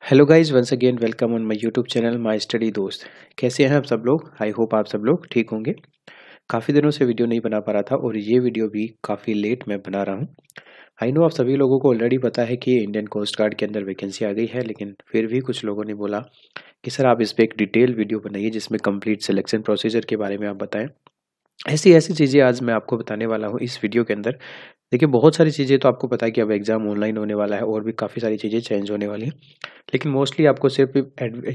Hello guys, once again welcome on my YouTube channel my study दोस्त। कैसे हैं आप सब लोग? आई होप आप सब लोग ठीक होंगे। काफ़ी दिनों से वीडियो नहीं बना पा रहा था और ये वीडियो भी काफ़ी लेट मैं बना रहा हूँ। आई नो आप सभी लोगों को ऑलरेडी पता है कि इंडियन कोस्ट गार्ड के अंदर वैकेंसी आ गई है, लेकिन फिर भी कुछ लोगों ने बोला कि सर आप इस पे एक डिटेल वीडियो बनाइए जिसमें कंप्लीट सिलेक्शन प्रोसीजर के बारे में आप बताएं। ऐसी ऐसी चीज़ें आज मैं आपको बताने वाला हूँ इस वीडियो के अंदर। देखिए, बहुत सारी चीज़ें तो आपको पता है कि अब एग्ज़ाम ऑनलाइन होने वाला है और भी काफ़ी सारी चीज़ें चेंज होने वाली हैं। लेकिन मोस्टली आपको सिर्फ़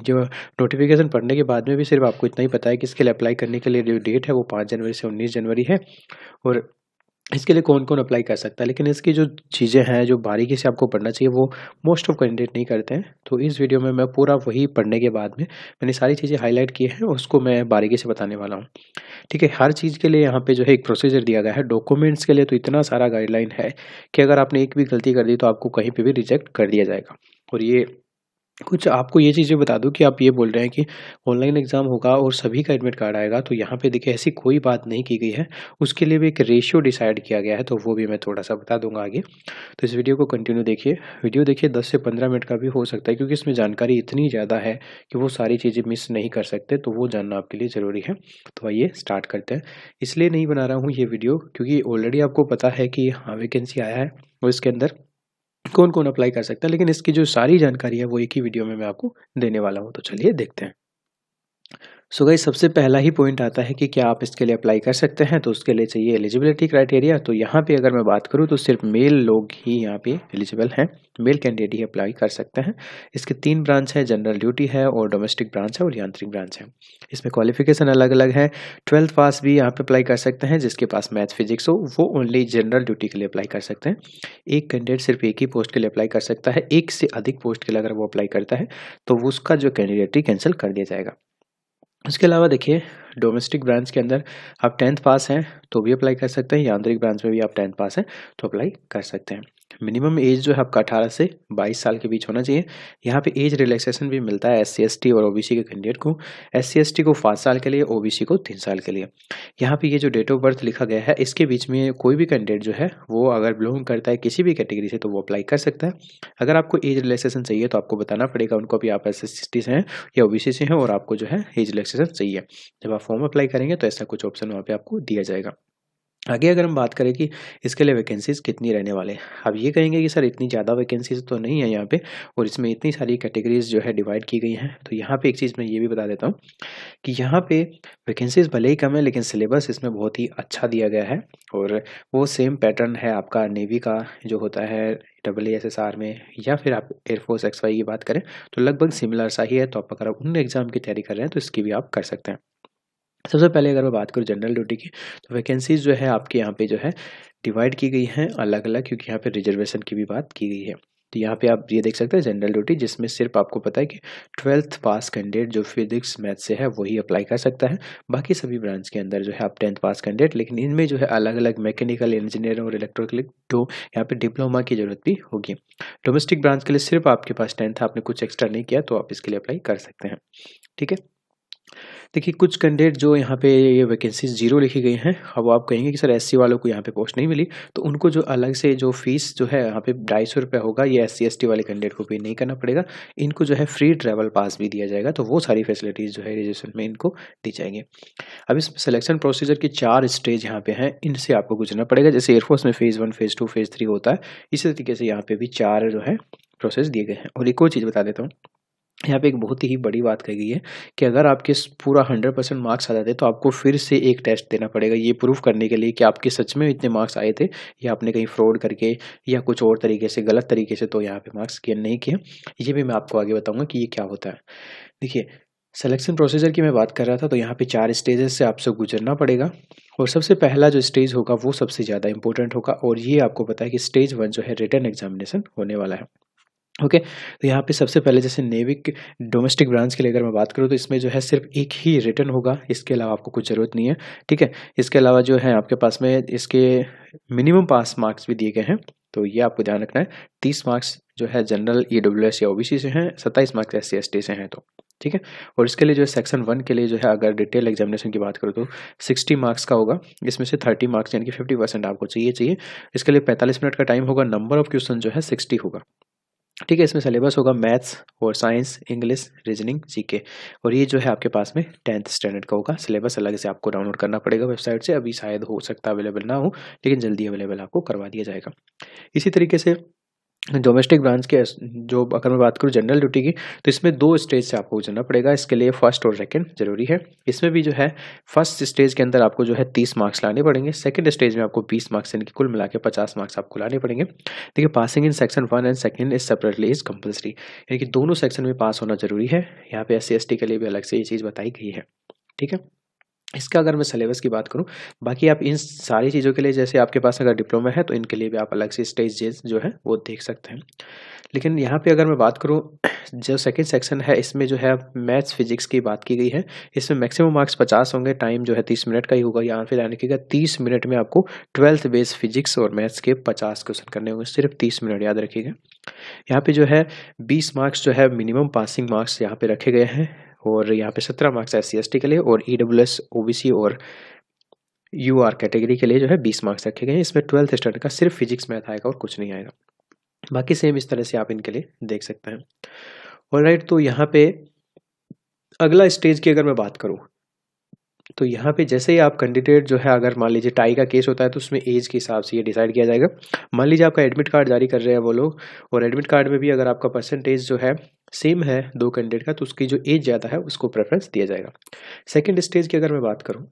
जो नोटिफ़िकेशन पढ़ने के बाद में भी सिर्फ़ आपको इतना ही पता है कि इसके लिए अप्लाई करने के लिए जो डेट है वो 5 जनवरी से 19 जनवरी है और इसके लिए कौन-कौन अप्लाई कर सकता है। लेकिन इसकी जो चीज़ें हैं, जो बारीकी से आपको पढ़ना चाहिए, वो मोस्ट ऑफ कैंडिडेट नहीं करते हैं। तो इस वीडियो में मैं पूरा वही पढ़ने के बाद में मैंने सारी चीज़ें हाइलाइट की हैं, उसको मैं बारीकी से बताने वाला हूँ। ठीक है, हर चीज़ के लिए यहाँ पे जो है एक प्रोसीजर दिया गया है। डॉक्यूमेंट्स के लिए तो इतना सारा गाइडलाइन है कि अगर आपने एक भी गलती कर दी तो आपको कहीं पे भी रिजेक्ट कर दिया जाएगा। और ये कुछ आपको ये चीज़ें बता दूँ कि आप ये बोल रहे हैं कि ऑनलाइन एग्ज़ाम होगा और सभी का एडमिट कार्ड आएगा, तो यहाँ पे देखिए ऐसी कोई बात नहीं की गई है। उसके लिए भी एक रेशियो डिसाइड किया गया है, तो वो भी मैं थोड़ा-सा बता दूँगा आगे। तो इस वीडियो को कंटिन्यू देखिए। वीडियो देखिए 10 से 15 मिनट का भी हो सकता है क्योंकि इसमें जानकारी इतनी ज़्यादा है कि वो सारी चीज़ें मिस नहीं कर सकते, तो वो जानना आपके लिए ज़रूरी है। तो आइए स्टार्ट करते हैं। इसलिए नहीं बना रहा हूँ ये वीडियो क्योंकि ऑलरेडी आपको पता है कि हाँ, वैकेंसी आया है और इसके अंदर कौन-कौन अप्लाई कर सकता है, लेकिन इसकी जो सारी जानकारी है वो एक ही वीडियो में मैं आपको देने वाला हूँ। तो चलिए देखते हैं। सो गाइस, सबसे पहला ही पॉइंट आता है कि क्या आप इसके लिए अप्लाई कर सकते हैं, तो उसके लिए चाहिए एलिजिबिलिटी क्राइटेरिया। तो यहाँ पे अगर मैं बात करूँ तो सिर्फ मेल लोग ही यहाँ पे एलिजिबल हैं, मेल कैंडिडेट ही अप्लाई कर सकते हैं। इसके 3 ब्रांच है, जनरल ड्यूटी है और डोमेस्टिक ब्रांच है और यांत्रिक ब्रांच है। इसमें क्वालिफिकेशन अलग-अलग है। 12th पास भी यहाँ पे अप्लाई कर सकते हैं, जिसके पास मैथ फिजिक्स हो वो ओनली जनरल ड्यूटी के लिए अप्लाई कर सकते हैं। एक कैंडिडेट सिर्फ एक ही पोस्ट के लिए अप्लाई कर सकता है। एक से अधिक पोस्ट के लिए अगर वो अप्लाई करता है तो उसका जो कैंडिडेट कैंसिल कर दिया जाएगा। उसके अलावा देखिए, डोमेस्टिक ब्रांच के अंदर आप 10th पास हैं तो भी अप्लाई कर सकते हैं, यांत्रिक ब्रांच में भी आप 10th पास हैं तो अप्लाई कर सकते हैं। मिनिमम एज जो है आपका 18 से 22 साल के बीच होना चाहिए। यहाँ पे एज रिलैक्सेशन भी मिलता है एससी एसटी और ओबीसी के कैंडिडेट को। एससी एसटी को 5 साल के लिए, ओबीसी को 3 साल के लिए। यहाँ पे ये जो डेट ऑफ बर्थ लिखा गया है इसके बीच में कोई भी कैंडिडेट जो है वो अगर बिलोंग करता है किसी भी कैटेगरी से तो वो अप्लाई कर सकता है। अगर आपको एज रिलैक्सेशन चाहिए तो आपको बताना पड़ेगा उनको भी आप एससी एसटी से हैं या ओबीसी से हैं और आपको जो है एज रिलैक्सेशन चाहिए। जब आप फॉर्म अप्लाई करेंगे तो ऐसा कुछ ऑप्शन वहाँ पे आपको दिया जाएगा। आगे अगर हम बात करें कि इसके लिए वैकेंसीज़ कितनी रहने वाले हैं। अब ये कहेंगे कि सर इतनी ज़्यादा वैकेंसीज़ तो नहीं है यहाँ पे और इसमें इतनी सारी कैटेगरीज़ जो है डिवाइड की गई हैं। तो यहाँ पे एक चीज़ मैं ये भी बता देता हूँ कि यहाँ पे वैकेंसीज़ भले ही कम है लेकिन सिलेबस इसमें बहुत ही अच्छा दिया गया है और वो सेम पैटर्न है आपका नेवी का जो होता है AASSR में, या फिर आप एयरफोर्स XY की बात करें तो लगभग सिमिलर सा ही है। तो आप अगर उन एग्ज़ाम की तैयारी कर रहे हैं तो इसकी भी आप कर सकते हैं। सबसे पहले अगर मैं बात करूँ जनरल ड्यूटी की, तो वैकेंसीज़ जो है आपके यहाँ पे जो है डिवाइड की गई हैं अलग-अलग, क्योंकि यहाँ पे रिजर्वेशन की भी बात की गई है। तो यहाँ पे आप ये देख सकते हैं जनरल ड्यूटी, जिसमें सिर्फ आपको पता है कि 12th पास कैंडिडेट जो फिजिक्स मैथ से है वही अप्लाई कर सकता है। बाकी सभी ब्रांच के अंदर जो है आप 10th पास कैंडिडेट, लेकिन इनमें जो है अलग-अलग मैकेनिकल इंजीनियर और इलेक्ट्रिकल तो यहाँ पे डिप्लोमा की ज़रूरत भी होगी। डोमेस्टिक ब्रांच के लिए सिर्फ आपके पास 10th, आपने कुछ एक्स्ट्रा नहीं किया तो आप इसके लिए अप्लाई कर सकते हैं। ठीक है? देखिए, कुछ कैंडिडेट जो यहाँ पे ये वैकेंसीज़ 0 लिखी गई हैं, अब आप कहेंगे कि सर एससी वालों को यहाँ पे पोस्ट नहीं मिली, तो उनको जो अलग से जो फ़ीस जो है यहाँ पे ₹250 होगा, ये एससी एसटी वाले कैंडिडेट को पे नहीं करना पड़ेगा। इनको जो है फ्री ट्रैवल पास भी दिया जाएगा, तो वो सारी फैसिलिटीज़ जो है रिजर्वेशन में इनको दी जाएँगी। अब इस सिलेक्शन प्रोसीजर की 4 स्टेज यहाँ पे हैं, इनसे आपको गुज़रना पड़ेगा। जैसे एयरफोर्स में फ़ेज़ 1, फ़ेज़ 2, फ़ेज़ 3 होता है, इसी तरीके से यहाँ पे भी 4 जो है प्रोसेस दिए गए हैं। और एक और चीज़ बता देता हूँ, यहाँ पे एक बहुत ही बड़ी बात कही गई है कि अगर आपके पूरा 100% मार्क्स आ जाते हैं तो आपको फिर से एक टेस्ट देना पड़ेगा, ये प्रूफ करने के लिए कि आपके सच में इतने मार्क्स आए थे या आपने कहीं फ्रॉड करके या कुछ और तरीके से गलत तरीके से तो यहाँ पे मार्क्स गेन नहीं किए। ये भी मैं आपको आगे बताऊंगा कि ये क्या होता है। देखिए, सिलेक्शन प्रोसीजर की मैं बात कर रहा था, तो यहाँ पे 4 स्टेजेस से आपसे गुजरना पड़ेगा और सबसे पहला जो स्टेज होगा वो सबसे ज़्यादा इंपॉर्टेंट होगा और ये आपको पता है कि स्टेज 1 जो है रिटन एग्जामिनेशन होने वाला है। ओके, तो यहाँ पे सबसे पहले जैसे नेवी के डोमेस्टिक ब्रांच के लिए अगर मैं बात करूँ तो इसमें जो है सिर्फ एक ही रिटन होगा, इसके अलावा आपको कुछ ज़रूरत नहीं है। ठीक है? इसके अलावा जो है आपके पास में इसके मिनिमम पास मार्क्स भी दिए गए हैं, तो ये आपको ध्यान रखना है। 30 मार्क्स जो है जनरल ईडब्ल्यूएस या ओबीसी से हैं, 27 मार्क्स एससी एसटी से हैं तो। ठीक है? और इसके लिए जो है सेक्शन 1 के लिए जो है अगर डिटेल एग्जामिनेशन की बात करूँ तो 60 मार्क्स का होगा। इसमें से 30 मार्क्स यानी कि 50% आपको चाहिए। इसके लिए 45 मिनट का टाइम होगा, नंबर ऑफ क्वेश्चन जो है 60 होगा। ठीक है। इसमें सिलेबस होगा मैथ्स और साइंस, इंग्लिश, रीजनिंग, जीके। और ये जो है आपके पास में 10th स्टैंडर्ड का होगा। सिलेबस अलग से आपको डाउनलोड करना पड़ेगा वेबसाइट से, अभी शायद हो सकता है अवेलेबल ना हो, लेकिन जल्दी अवेलेबल आपको करवा दिया जाएगा। इसी तरीके से डोमेस्टिक ब्रांच के जो अगर मैं बात करूँ जनरल ड्यूटी की, तो इसमें 2 स्टेज से आपको गुजरना पड़ेगा। इसके लिए फर्स्ट और सेकंड ज़रूरी है। इसमें भी जो है फर्स्ट स्टेज के अंदर आपको जो है 30 मार्क्स लाने पड़ेंगे। सेकंड स्टेज में आपको 20 मार्क्स, यानी कि कुल मिला के 50 मार्क्स आपको लाने पड़ेंगे। देखिए, passing in section 1 and second is separately is compulsory, यानी कि दोनों सेक्शन में पास होना जरूरी है। यहाँ पे SC ST के लिए भी अलग से ये चीज़ बताई गई है। ठीक है। इसका अगर मैं सिलेबस की बात करूं, बाकी आप इन सारी चीज़ों के लिए, जैसे आपके पास अगर डिप्लोमा है तो इनके लिए भी आप अलग से स्टेजेस जो है वो देख सकते हैं। लेकिन यहाँ पे अगर मैं बात करूँ, जो सेकंड सेक्शन है इसमें जो है मैथ्स फिजिक्स की बात की गई है। इसमें मैक्सिमम मार्क्स 50 होंगे, टाइम जो है 30 मिनट का ही होगा। यहाँ पे यानी कि 30 मिनट में आपको 12th बेस फिजिक्स और मैथ्स के 50 क्वेश्चन करने होंगे, सिर्फ 30 मिनट, याद रखिएगा। यहाँ पे जो है 20 मार्क्स जो है मिनिमम पासिंग मार्क्स यहाँ पे रखे गए हैं, और यहाँ पे 17 मार्क्स SC ST के लिए, और EWS OBC और UR कैटेगरी के लिए जो है 20 मार्क्स रखे गए हैं। इसमें 12th स्टैंडर्ड का सिर्फ फिजिक्स मैथ आएगा और कुछ नहीं आएगा। बाकी सेम इस तरह से आप इनके लिए देख सकते हैं। ऑलराइट, तो यहाँ पे अगला स्टेज की अगर मैं बात करूँ, तो यहाँ पे जैसे ही आप कैंडिडेट जो है, अगर मान लीजिए टाई का केस होता है तो उसमें एज के हिसाब से ये डिसाइड किया जाएगा। मान लीजिए आपका एडमिट कार्ड जारी कर रहे हैं वो लोग, और एडमिट कार्ड में भी अगर आपका परसेंटेज जो है सेम है 2 कैंडिडेट का, तो उसकी जो एज ज़्यादा है उसको प्रेफरेंस दिया जाएगा। सेकेंड स्टेज की अगर मैं बात करूँ,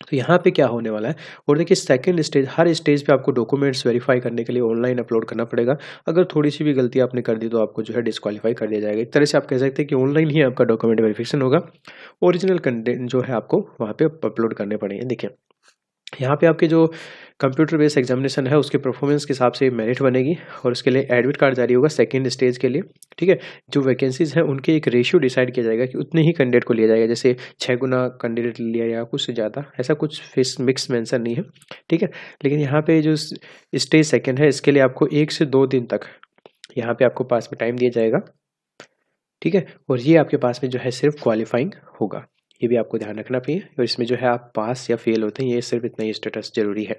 तो यहाँ पे क्या होने वाला है, और देखिए सेकंड स्टेज, हर स्टेज पे आपको डॉक्यूमेंट्स वेरीफाई करने के लिए ऑनलाइन अपलोड करना पड़ेगा। अगर थोड़ी सी भी गलती आपने कर दी तो आपको जो है डिस्क्वालीफाई कर दिया जाएगा। एक तरह से आप कह सकते हैं कि ऑनलाइन ही आपका डॉक्यूमेंट वेरिफिकेशन होगा। ओरिजिनल कंटेंट जो है आपको वहाँ पे अपलोड करने पड़ेंगे। देखिए, यहाँ पे आपके जो कंप्यूटर बेस्ड एग्जामिनेशन है उसके परफॉर्मेंस के हिसाब से मेरिट बनेगी, और उसके लिए एडमिट कार्ड जारी होगा सेकंड स्टेज के लिए। ठीक है। जो वैकेंसीज हैं उनके एक रेशियो डिसाइड किया जाएगा कि उतने ही कैंडिडेट को लिया जाएगा, जैसे 6 गुना कैंडिडेट लिया या कुछ से ज़्यादा, ऐसा कुछ फिक्स मिक्स मेंशन नहीं है। ठीक है। लेकिन यहाँ पे जो स्टेज सेकंड है इसके लिए आपको 1 से 2 दिन तक यहाँ पे आपको पास में टाइम दिया जाएगा। ठीक है। और ये आपके पास में जो है सिर्फ क्वालिफाइंग होगा, ये भी आपको ध्यान रखना चाहिए। और इसमें जो है आप पास या फेल होते हैं, ये सिर्फ इतना ही स्टेटस जरूरी है।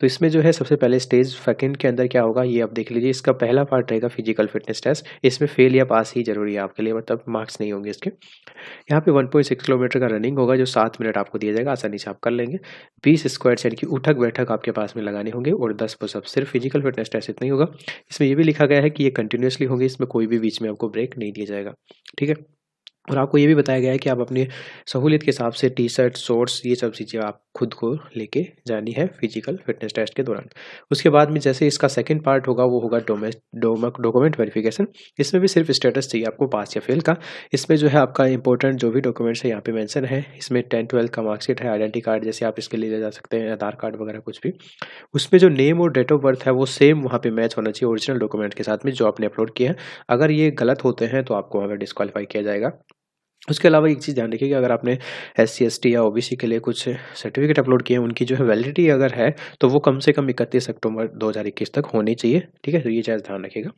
तो इसमें जो है सबसे पहले स्टेज सेकंड के अंदर क्या होगा ये आप देख लीजिए। इसका पहला पार्ट रहेगा फिजिकल फिटनेस टेस्ट। इसमें फेल या पास ही जरूरी है आपके लिए, मतलब मार्क्स नहीं होंगे इसके। यहाँ पे 1.6 किलोमीटर का रनिंग होगा जो 7 मिनट आपको दिया जाएगा, आसानी से आप कर लेंगे। 20 स्क्वायर यानी कि उठक बैठक आपके पास में लगाने होंगे, और 10 पुशअप। सिर्फ फिजिकल फिटनेस टेस्ट इतना ही होगा। इसमें ये भी लिखा गया है कि ये कंटिन्यूसली होगी, इसमें कोई भी बीच में आपको ब्रेक नहीं दिया जाएगा। ठीक है। और आपको ये भी बताया गया है कि आप अपनी सहूलियत के हिसाब से टी शर्ट, शॉर्ट्स, ये सब चीज़ें आप खुद को लेके जानी है फिजिकल फिटनेस टेस्ट के दौरान। उसके बाद में जैसे इसका सेकंड पार्ट होगा वो होगा डॉक्यूमेंट वेरिफिकेशन। इसमें भी सिर्फ स्टेटस चाहिए आपको पास या फेल का। इसमें जो है आपका इंपॉर्टेंट जो भी डॉक्यूमेंट्स है यहाँ पे मेंशन है। इसमें 10th-12th का मार्कशीट है, आइडेंटिटी कार्ड जैसे आप इसके लिए ले जा सकते हैं, आधार कार्ड वगैरह कुछ भी। उसमें जो नेम और डेट ऑफ बर्थ है वो सेम वहाँ पे मैच होना चाहिए ओरिजिनल डॉक्यूमेंट के साथ में जो आपने अपलोड किया है। अगर ये गलत होते हैं तो आपको अगर डिस्क्वालीफाई किया जाएगा। उसके अलावा एक चीज़ ध्यान रखिए कि अगर आपने SC ST या OBC के लिए कुछ सर्टिफिकेट अपलोड किए हैं, उनकी जो है वैलिडिटी अगर है तो वो कम से कम 31 अक्टूबर 2021 तक होनी चाहिए। ठीक है। तो ये चीज़ ध्यान रखिएगा।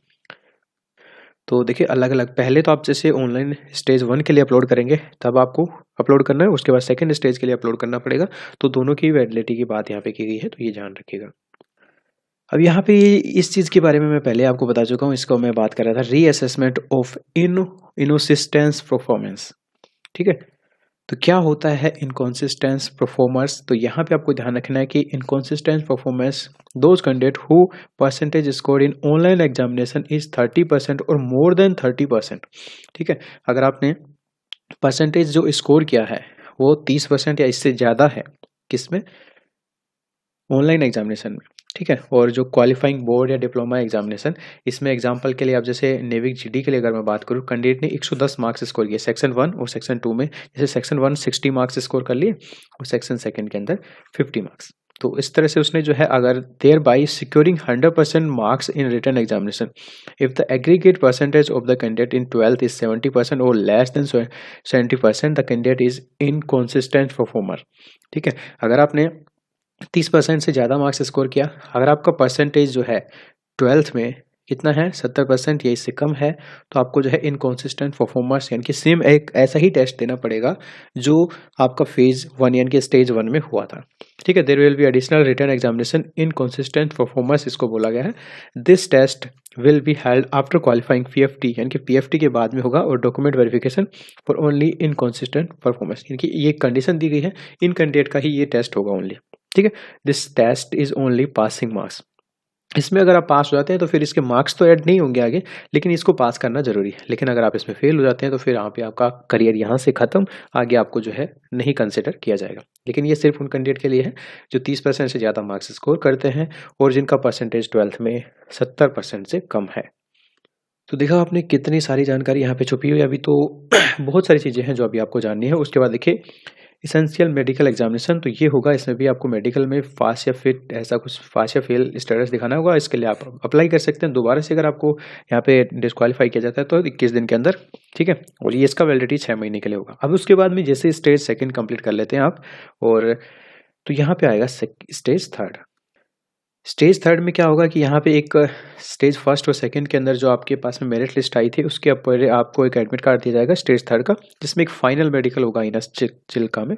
तो देखिए, अलग अलग पहले तो आप जैसे ऑनलाइन स्टेज 1 के लिए अपलोड करेंगे तब आपको अपलोड करना है, उसके बाद सेकंड स्टेज के लिए अपलोड करना पड़ेगा। तो दोनों की वैलिडिटी की बात यहाँ पे की गई है, तो ये ध्यान रखिएगा। अब यहाँ पे इस चीज़ के बारे में मैं पहले आपको बता चुका हूँ, इसको मैं बात कर रहा था रीअसेसमेंट ऑफ इनोसिस्टेंस परफॉर्मेंस। ठीक है। तो क्या होता है इनकॉन्सिस्टेंस परफॉर्मर्स, तो यहाँ पे आपको ध्यान रखना है कि inconsistence performance those candidate who percentage score in online examination is 30% और मोर देन 30%। ठीक है। अगर आपने परसेंटेज जो स्कोर किया है वो 30% या इससे ज़्यादा है, किसमें, ऑनलाइन एग्जामिनेशन में। ठीक है। और जो क्वालिफाइंग बोर्ड या डिप्लोमा एग्जामिनेशन, इसमें एग्जांपल के लिए आप जैसे नेविक GD के लिए अगर मैं बात करूँ, कैंडिडेट ने 110 मार्क्स स्कोर किए सेक्शन 1 और सेक्शन 2 में। जैसे सेक्शन 1 60 मार्क्स स्कोर कर लिए और सेक्शन सेकंड के अंदर 50 मार्क्स। तो इस तरह से उसने जो है, अगर there by securing 100% marks in written examination if the aggregate percentage of the candidate in 12th is 70% और less than 70%, the candidate is inconsistent performer. ठीक है। अगर आपने 30% से ज़्यादा मार्क्स स्कोर किया, अगर आपका परसेंटेज जो है 12th में कितना है 70% या इससे कम है, तो आपको जो है इनकॉन्सिस्टेंट परफॉर्मेंस यानी कि सेम एक ऐसा ही टेस्ट देना पड़ेगा जो आपका फेज 1 यानी कि स्टेज 1 में हुआ था। ठीक है, there will be additional written examination inconsistent performance इसको बोला गया है। This test will be held after qualifying PFT यानी कि पीएफटी के बाद में होगा, और document verification for only inconsistent performance यानी कि ये कंडीशन दी गई है, इन कैंडिडेट का ही ये टेस्ट होगा ओनली। ठीक है, this test is only passing marks. इसमें अगर आप पास हो जाते हैं तो फिर इसके मार्क्स तो ऐड नहीं होंगे आगे, लेकिन इसको पास करना जरूरी है। लेकिन अगर आप इसमें फेल हो जाते हैं तो फिर यहाँ पे आपका करियर यहाँ से खत्म, आगे आपको जो है नहीं कंसिडर किया जाएगा। लेकिन ये सिर्फ उन कैंडिडेट के लिए है जो 30% से ज़्यादा मार्क्स स्कोर करते हैं और जिनका परसेंटेज 12th में 70% से कम है। तो देखा आपने कितनी सारी जानकारी यहाँ पे छुपी हुई है। अभी तो बहुत सारी चीज़ें हैं जो अभी आपको जाननी है। उसके बाद देखिए एसेंशियल मेडिकल एग्जामिनेशन, तो ये होगा, इसमें भी आपको मेडिकल में पास या फिट ऐसा कुछ पास या फेल स्टेटस दिखाना होगा। इसके लिए आप अप्लाई कर सकते हैं दोबारा से, अगर आपको यहाँ पे डिस्क्वालीफाई किया जाता है तो 21 दिन के अंदर। ठीक है, और ये इसका वैलिडिटी 6 महीने के लिए होगा। अब उसके बाद में जैसे स्टेज सेकंड कंप्लीट कर लेते हैं आप, और तो यहाँ पे आएगा स्टेज थर्ड। स्टेज थर्ड में क्या होगा कि यहाँ पे एक स्टेज फर्स्ट और सेकंड के अंदर जो आपके पास में मेरिट लिस्ट आई थी उसके ऊपर आपको एक एडमिट कार्ड दिया जाएगा स्टेज थर्ड का, जिसमें एक फाइनल मेडिकल होगा इनस चिल्का में।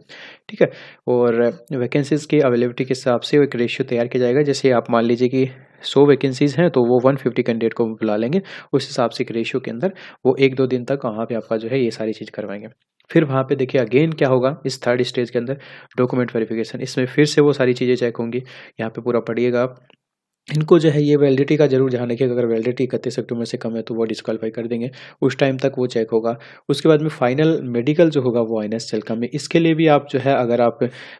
ठीक है, और वैकेंसीज की अवेलेबिलिटी के हिसाब से एक रेशियो तैयार किया जाएगा। जैसे आप मान लीजिए कि 100 वैकेंसीज हैं तो वो 150 कैंडिडेट को बुला लेंगे, उस हिसाब से एक रेशियो के अंदर वो 1-2 दिन तक वहाँ पे आपका जो है ये सारी चीज़ करवाएंगे। फिर वहाँ पे देखिए अगेन क्या होगा इस थर्ड स्टेज के अंदर, डॉक्यूमेंट वेरिफिकेशन। इसमें फिर से वो सारी चीज़ें चेक होंगी, यहाँ पे पूरा पढ़िएगा आप। इनको जो है ये वैलिडिटी का जरूर ध्यान रखिएगा, अगर वैलिडिटी 31 अक्टूबर से कम है तो वो डिस्क्वालीफाई कर देंगे, उस टाइम तक वो चेक होगा। उसके बाद में फाइनल मेडिकल जो होगा वो आईएनएस चिल्का में। इसके लिए भी आप जो है अगर आप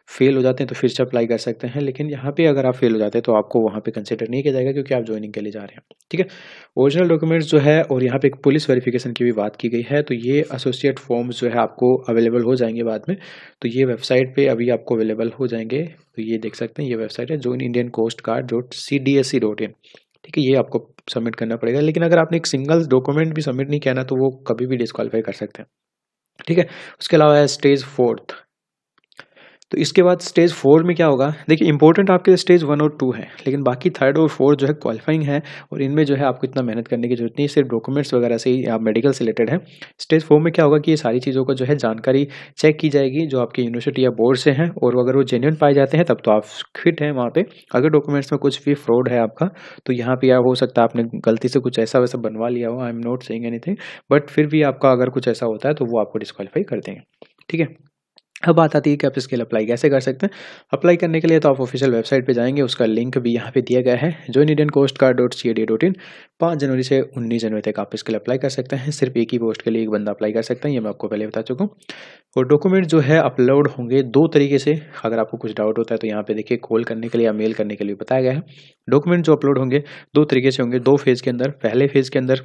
फेल हो जाते हैं तो फिर से अप्लाई कर सकते हैं, लेकिन यहाँ पे अगर आप फेल हो जाते हैं तो आपको वहाँ पे कंसिडर नहीं किया जाएगा क्योंकि आप ज्वाइनिंग के लिए जा रहे हैं। ठीक है, ओरिजिनल डॉक्यूमेंट्स जो है, और यहाँ पे एक पुलिस वेरिफिकेशन की भी बात की गई है, तो ये एसोसिएट फॉर्म्स जो है आपको अवेलेबल हो जाएंगे बाद में। तो ये वेबसाइट पे अभी आपको अवेलेबल हो जाएंगे, तो ये देख सकते हैं, ये वेबसाइट है join indian coast guard.cdsc.in। ठीक है, ये आपको सबमिट करना पड़ेगा, लेकिन अगर आपने एक सिंगल डॉक्यूमेंट भी सबमिट नहीं किया ना तो वो कभी भी डिस्क्वालीफाई कर सकते हैं। ठीक है, उसके अलावा है स्टेज फोर्थ। तो इसके बाद स्टेज 4 में क्या होगा, देखिए इंपॉर्टेंट आपके लिए स्टेज 1 और 2 है, लेकिन बाकी थर्ड और फोर्थ जो है क्वालिफाइंग है, और इनमें जो है आपको इतना मेहनत करने की जरूरत नहीं है, सिर्फ डॉक्यूमेंट्स वगैरह से ही आप मेडिकल से रिलेटेड है। स्टेज 4 में क्या होगा कि ये सारी चीज़ों का जो है जानकारी चेक की जाएगी जो आपकी यूनिवर्सिटी या बोर्ड से हैं, और अगर वो जेन्युइन पाए जाते हैं तब तो आप फिट हैं वहाँ पे। अगर डॉक्यूमेंट्स में कुछ भी फ्रॉड है आपका तो यहाँ पे हो सकता है आपने गलती से कुछ ऐसा वैसा बनवा लिया हो, I am not saying anything, but फिर भी आपका अगर कुछ ऐसा होता है तो वो आपको डिस्क्वालीफाई कर देंगे। ठीक है, अब बात आती है कि आप इसके लिए अप्लाई कैसे कर सकते हैं। अप्लाई करने के लिए तो आप ऑफिशियल वेबसाइट पे जाएंगे, उसका लिंक भी यहाँ पे दिया गया है joinindiancoastguard.cad.in। 5 जनवरी से 19 जनवरी तक आप इसके लिए अप्लाई कर सकते हैं। सिर्फ एक ही पोस्ट के लिए एक बंदा अप्लाई कर सकता है, ये मैं आपको पहले बता चुका हूँ। और डॉक्यूमेंट जो है अपलोड होंगे 2 तरीके से। अगर आपको कुछ डाउट होता है तो यहाँ पे देखिए कॉल करने के लिए या मेल करने के लिए बताया गया है। डॉक्यूमेंट जो अपलोड होंगे 2 तरीके से होंगे, 2 फेज़ के अंदर, पहले फेज़ के अंदर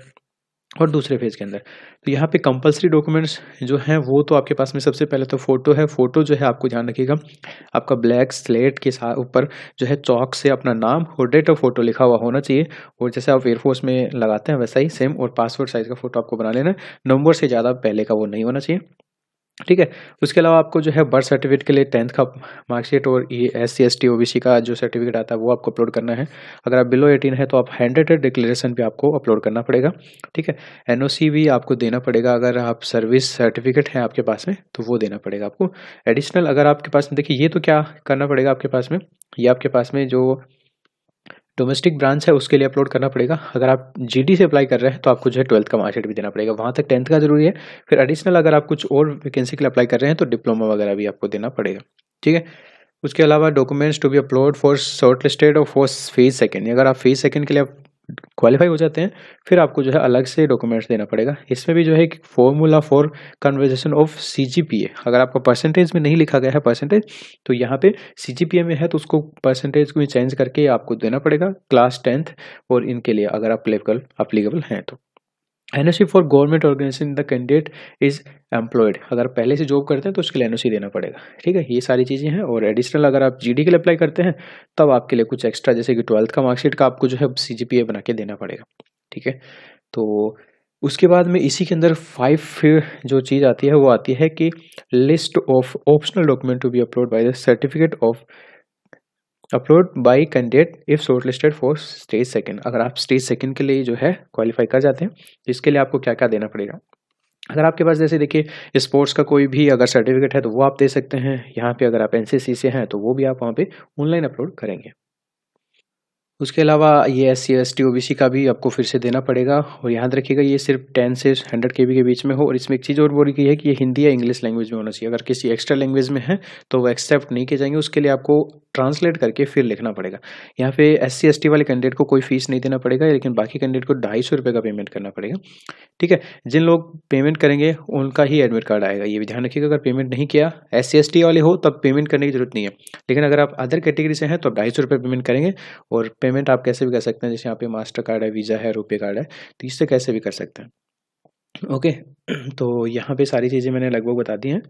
और दूसरे फेज़ के अंदर। तो यहाँ पे कंपल्सरी डॉक्यूमेंट्स जो हैं वो तो आपके पास में सबसे पहले तो फ़ोटो है। फ़ोटो जो है आपको ध्यान रखिएगा, आपका ब्लैक स्लेट के साथ ऊपर जो है चॉक से अपना नाम और डेट ऑफ फ़ोटो लिखा हुआ होना चाहिए, और जैसे आप एयरफोर्स में लगाते हैं वैसा ही सेम, और पासपोर्ट साइज़ का फ़ोटो आपको बना लेना है। नंबर से ज़्यादा पहले का वो नहीं होना चाहिए। ठीक है, उसके अलावा आपको जो है बर्थ सर्टिफिकेट के लिए 10th का मार्कशीट और ये SC ST OBC का जो सर्टिफिकेट आता है वो आपको अपलोड करना है। अगर आप बिलो 18 है तो आप हैंड रिटन डिक्लेरेशन भी आपको अपलोड करना पड़ेगा। ठीक है, NOC भी आपको देना पड़ेगा, अगर आप सर्विस सर्टिफिकेट है आपके पास में तो वो देना पड़ेगा आपको एडिशनल। अगर आपके पास में देखिए ये तो क्या करना पड़ेगा आपके पास में, ये आपके पास में जो डोमेस्टिक ब्रांच है उसके लिए अपलोड करना पड़ेगा। अगर आप GD से अप्लाई कर रहे हैं तो आपको जो है 12th का मार्कशीट भी देना पड़ेगा, वहाँ तक 10th का जरूरी है। फिर एडिशनल अगर आप कुछ और वैकेंसी के लिए अप्लाई कर रहे हैं तो डिप्लोमा वगैरह भी आपको देना पड़ेगा। ठीक है, उसके अलावा documents to be upload for shortlisted और फॉर फेज सेकंड, अगर आप फेज सेकंड के लिए क्वालिफाई हो जाते हैं फिर आपको जो है अलग से डॉक्यूमेंट्स देना पड़ेगा। इसमें भी जो है एक formula for conversation of CGPA, अगर आपका परसेंटेज में नहीं लिखा गया है परसेंटेज तो यहाँ पे CGPA में है तो उसको परसेंटेज को चेंज करके आपको देना पड़ेगा क्लास 10th, और इनके लिए अगर आप अप्लीकेबल हैं तो। NOC for government organisation the candidate is employed, अगर पहले से जॉब करते हैं तो उसके लिए NOC देना पड़ेगा। ठीक है, ये सारी चीज़ें हैं। और एडिशनल अगर आप GD के लिए अप्लाई करते हैं तब आपके लिए कुछ एक्स्ट्रा जैसे कि 12th का मार्कशीट का आपको जो है CGPA बना के देना पड़ेगा। ठीक है, तो उसके बाद में इसी के अंदर 5 फिर जो चीज़ आती है वो आती है कि list of optional document to be upload by the certificate of upload by candidate if shortlisted for stage second. अगर आप स्टेज सेकंड के लिए जो है क्वालिफाई कर जाते हैं तो इसके लिए आपको क्या क्या देना पड़ेगा। अगर आपके पास जैसे देखिए स्पोर्ट्स का कोई भी अगर सर्टिफिकेट है तो वो आप दे सकते हैं। यहाँ पे अगर आप एनसीसी से हैं तो वो भी आप वहाँ पे ऑनलाइन अपलोड करेंगे। उसके अलावा ये एससी एसटी ओबीसी का भी आपको फिर से देना पड़ेगा। और याद रखिएगा ये सिर्फ 10 से 100 केबी के बीच में हो। और इसमें एक चीज़ और बोली गई है कि ये हिंदी या इंग्लिश लैंग्वेज में होना चाहिए। अगर किसी एक्स्ट्रा लैंग्वेज में है तो वो एक्सेप्ट नहीं किए जाएंगे, उसके लिए आपको ट्रांसलेट करके फिर लिखना पड़ेगा। यहाँ पे एससी एसटी वाले कैंडिडेट को कोई फीस नहीं देना पड़ेगा, लेकिन बाकी कैंडिडेट को 250 रुपये का पेमेंट करना पड़ेगा। ठीक है, जिन लोग पेमेंट करेंगे उनका ही एडमिट कार्ड आएगा, ये भी ध्यान रखिएगा। अगर पेमेंट नहीं किया, एससी एसटी वाले हो तब पेमेंट करने की जरूरत नहीं है, लेकिन अगर आप अदर कैटेगरी से हैं तो आप 250 रुपये पेमेंट करेंगे। और पेमेंट आप कैसे भी कर सकते हैं, जैसे यहाँ पे मास्टर कार्ड है, वीज़ा है, रुपे कार्ड है, तो इससे कैसे भी कर सकते हैं। ओके, तो यहाँ पे सारी चीज़ें मैंने लगभग बता दी हैं।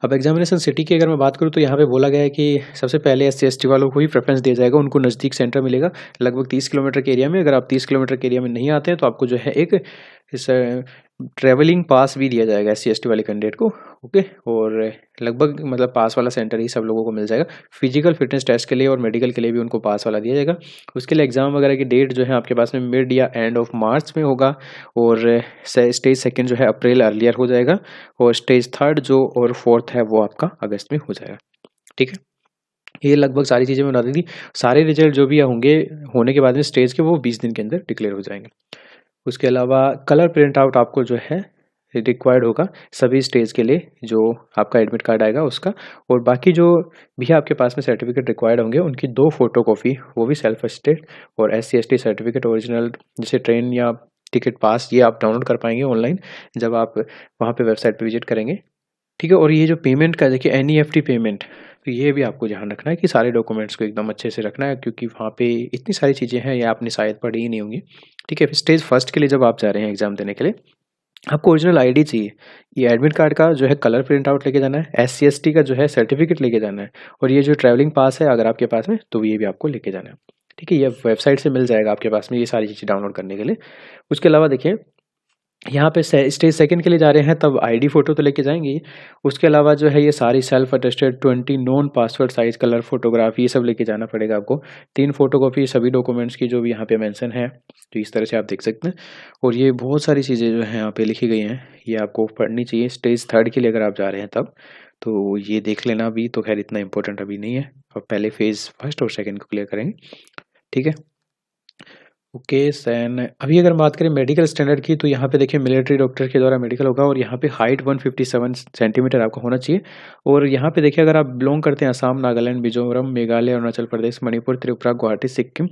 अब एग्जामिनेशन सिटी की अगर मैं बात करूँ तो यहाँ पे बोला गया है कि सबसे पहले एससी एसटी वालों को ही प्रेफरेंस दिया जाएगा, उनको नज़दीक सेंटर मिलेगा लगभग 30 किलोमीटर के एरिया में। अगर आप 30 किलोमीटर के एरिया में नहीं आते हैं तो आपको जो है एक इस ट्रेवलिंग पास भी दिया जाएगा एससी एसटी वाले कैंडिडेट को। ओके, और लगभग मतलब पास वाला सेंटर ही सब लोगों को मिल जाएगा। फिजिकल फिटनेस टेस्ट के लिए और मेडिकल के लिए भी उनको पास वाला दिया जाएगा। उसके लिए एग्जाम वगैरह की डेट जो है आपके पास में मिड या एंड ऑफ मार्च में होगा। और स्टेज सेकंड जो है अप्रैल अर्लियर हो जाएगा। और स्टेज थर्ड जो और फोर्थ है वो आपका अगस्त में हो जाएगा। ठीक है, ये लगभग सारी चीज़ें मैं बता दी थी। सारे रिजल्ट जो भी होंगे होने के बाद में स्टेज के, वो 20 दिन के अंदर डिक्लेयर हो जाएंगे। उसके अलावा कलर प्रिंट आउट आपको जो है रिक्वायर्ड होगा सभी स्टेज के लिए, जो आपका एडमिट कार्ड आएगा उसका। और बाकी जो भी आपके पास में सर्टिफिकेट रिक्वायर्ड होंगे उनकी 2 फोटो कॉपी, वो भी सेल्फ अटेस्टेड। और एससी एसटी सर्टिफिकेट ओरिजिनल, जैसे ट्रेन या टिकट पास, ये आप डाउनलोड कर पाएंगे ऑनलाइन जब आप वहाँ पे वेबसाइट पे विजिट करेंगे। ठीक है, और ये जो पेमेंट का देखिए एनईएफटी पेमेंट, तो ये भी आपको ध्यान रखना है कि सारे डॉक्यूमेंट्स को एकदम अच्छे से रखना है, क्योंकि वहाँ पे इतनी सारी चीज़ें हैं ये आपने शायद पढ़ी ही नहीं होंगी। ठीक है, स्टेज फर्स्ट के लिए जब आप जा रहे हैं एग्जाम देने के लिए, आपको ओरिजिनल आईडी चाहिए। ये एडमिट कार्ड का जो है कलर प्रिंट आउट लेके जाना है, एससी एसटी का जो है सर्टिफिकेट लेके जाना है, और ये जो ट्रैवलिंग पास है अगर आपके पास में तो ये भी आपको लेके जाना है। ठीक है, ये वेबसाइट से मिल जाएगा आपके पास में ये सारी चीज़ें डाउनलोड करने के लिए। उसके अलावा देखिए यहाँ पे स्टेज सेकंड के लिए जा रहे हैं तब आईडी फ़ोटो तो लेके जाएंगे ही। उसके अलावा जो है ये सारी self attested 20 non password size colour photograph ये सब लेके जाना पड़ेगा आपको। 3 फोटोकॉपी सभी डॉक्यूमेंट्स की जो भी यहाँ पे मेंशन है, तो इस तरह से आप देख सकते हैं। और ये बहुत सारी चीज़ें जो हैं यहाँ पे लिखी गई हैं, ये आपको पढ़नी चाहिए स्टेज थर्ड के लिए अगर आप जा रहे हैं तब। तो ये देख लेना अभी, तो खैर इतना इंपॉर्टेंट अभी नहीं है, और पहले फेज़ फर्स्ट और सेकेंड को क्लियर करेंगे। ठीक है, ओके सैन। अभी अगर बात करें मेडिकल स्टैंडर्ड की, तो यहाँ पे देखिए मिलिट्री डॉक्टर के द्वारा मेडिकल होगा, और यहाँ पे हाइट 157 सेंटीमीटर आपका होना चाहिए। और यहाँ पे देखिए अगर आप बिलोंग करते हैं असम, नागालैंड, मिजोरम, मेघालय, अरुणाचल प्रदेश, मणिपुर, त्रिपुरा, गुवाहाटी, सिक्किम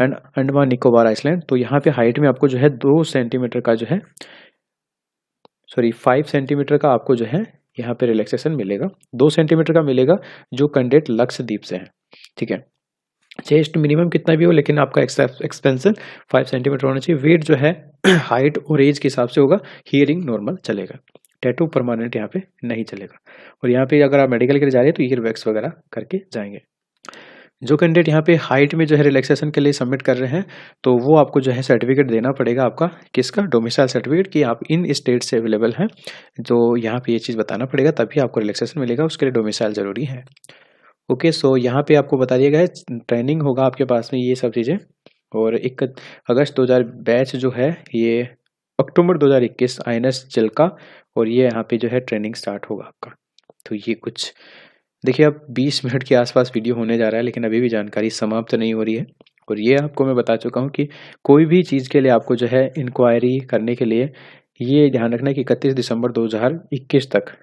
एंड अंडमान निकोबार आइसलैंड, तो यहाँ पे हाइट में आपको जो है 2 सेंटीमीटर का जो है, सॉरी 5 सेंटीमीटर का आपको जो है यहाँ पे रिलैक्सेशन मिलेगा। 2 सेंटीमीटर का मिलेगा जो कैंडिडेट लक्षद्वीप से है। ठीक है, चेस्ट मिनिमम कितना भी हो, लेकिन आपका एक्सपेंशन 5 सेंटीमीटर होना चाहिए। वेट जो है हाइट और एज के हिसाब से होगा। हियरिंग नॉर्मल चलेगा, टैटू परमानेंट यहाँ पे नहीं चलेगा। और यहाँ पे अगर आप मेडिकल के लिए जा रहे हैं तो ईयर वैक्स वगैरह करके जाएंगे। जो कैंडिडेट यहाँ पे हाइट में जो है रिलैक्सेशन के लिए सबमिट कर रहे हैं, तो वो आपको जो है सर्टिफिकेट देना पड़ेगा आपका, किसका, डोमिसाइल सर्टिफिकेट, कि आप इन स्टेट से अवेलेबल हैं। जो यहाँ पे ये चीज़ बताना पड़ेगा तभी आपको रिलैक्सेशन मिलेगा, उसके लिए डोमिसाइल ज़रूरी है। ओके, सो यहाँ पे आपको बता दिया गया है ट्रेनिंग होगा आपके पास में ये सब चीज़ें। और 1 अगस्त 2000 बैच जो है ये अक्टूबर 2021 INS चिल्का, और ये यहाँ पे जो है ट्रेनिंग स्टार्ट होगा आपका। तो ये कुछ देखिए, अब 20 मिनट के आसपास वीडियो होने जा रहा है, लेकिन अभी भी जानकारी समाप्त नहीं हो रही है। और ये आपको मैं बता चुका हूँ कि कोई भी चीज़ के लिए आपको जो है इंक्वायरी करने के लिए ये ध्यान रखना है कि 31 दिसंबर 2021 तक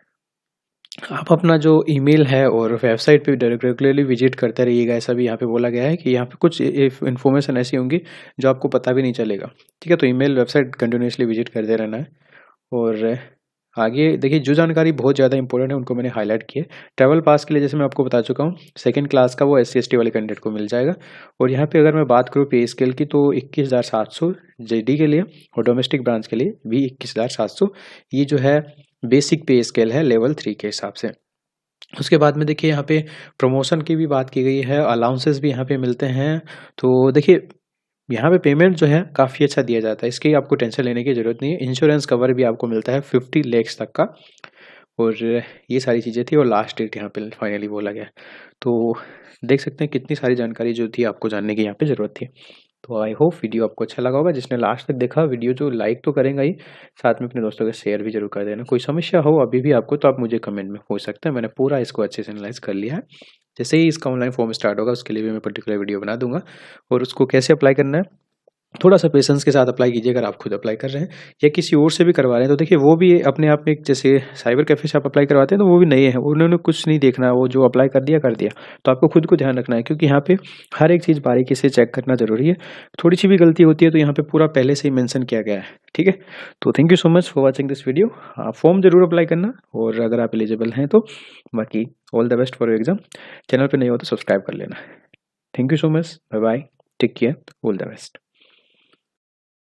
आप अपना जो ईमेल है और वेबसाइट पे रेगुलरली विजिट करते रहिएगा। ऐसा भी यहाँ पे बोला गया है कि यहाँ पे कुछ इन्फॉर्मेशन ऐसी होंगी जो आपको पता भी नहीं चलेगा। ठीक है, तो ईमेल वेबसाइट कंटिन्यूसली विजिट करते रहना है। और आगे देखिए जो जानकारी बहुत ज़्यादा इंपॉर्टेंट है उनको मैंने हाईलाइट किया। ट्रैवल पास के लिए जैसे मैं आपको बता चुका हूँ, सेकंड क्लास का वो SC ST वाले कैंडिडेट को मिल जाएगा। और यहाँ पे अगर मैं बात करूँ पे स्केल की, तो 21,700 JD के लिए, और डोमेस्टिक ब्रांच के लिए भी 21,700। ये जो है बेसिक पे स्केल है लेवल 3 के हिसाब से। उसके बाद में देखिए यहाँ पे प्रमोशन की भी बात की गई है, अलाउंसेस भी यहाँ पे मिलते हैं। तो देखिए यहाँ पे पेमेंट जो है काफ़ी अच्छा दिया जाता है, इसकी आपको टेंशन लेने की ज़रूरत नहीं है। इंश्योरेंस कवर भी आपको मिलता है 50 लाख तक का। और ये सारी चीज़ें थी और लास्ट डेट यहाँ पे फाइनली बोला गया। तो देख सकते हैं कितनी सारी जानकारी जो थी आपको जानने की यहाँ पे ज़रूरत थी। तो आई होप वीडियो आपको अच्छा लगा होगा। जिसने लास्ट तक देखा वीडियो जो लाइक तो करेगा ही, साथ में अपने दोस्तों के शेयर भी ज़रूर कर देना। कोई समस्या हो अभी भी आपको तो आप मुझे कमेंट में पूछ सकते हैं। मैंने पूरा इसको अच्छे से एनालाइज़ कर लिया है। जैसे ही इसका ऑनलाइन फॉर्म स्टार्ट होगा उसके लिए भी मैं पर्टिकुलर वीडियो बना दूँगा और उसको कैसे अप्लाई करना है थोड़ा-सा पेशेंस के साथ अप्लाई कीजिए। अगर आप खुद अप्लाई कर रहे हैं या किसी और से भी करवा रहे हैं तो देखिए वो भी अपने आप में एक जैसे साइबर कैफ़े से आप अप्लाई करवाते हैं तो वो भी नए हैं, उन्होंने कुछ नहीं देखना, वो जो अप्लाई कर दिया, कर दिया। तो आपको खुद को ध्यान रखना है क्योंकि यहाँ पे हर एक चीज़ बारीकी से चेक करना ज़रूरी है। थोड़ी-सी भी गलती होती है तो यहाँ पे पूरा पहले से ही मेंशन किया गया है, ठीक है? तो thank you so much for watching this video. Form ज़रूर अप्लाई करना और अगर आप एलिजिबल हैं तो बाकी all the best for your exam. Channel पे नए हो तो सब्सक्राइब कर लेना। Thank you so much, bye bye, take care, all the best.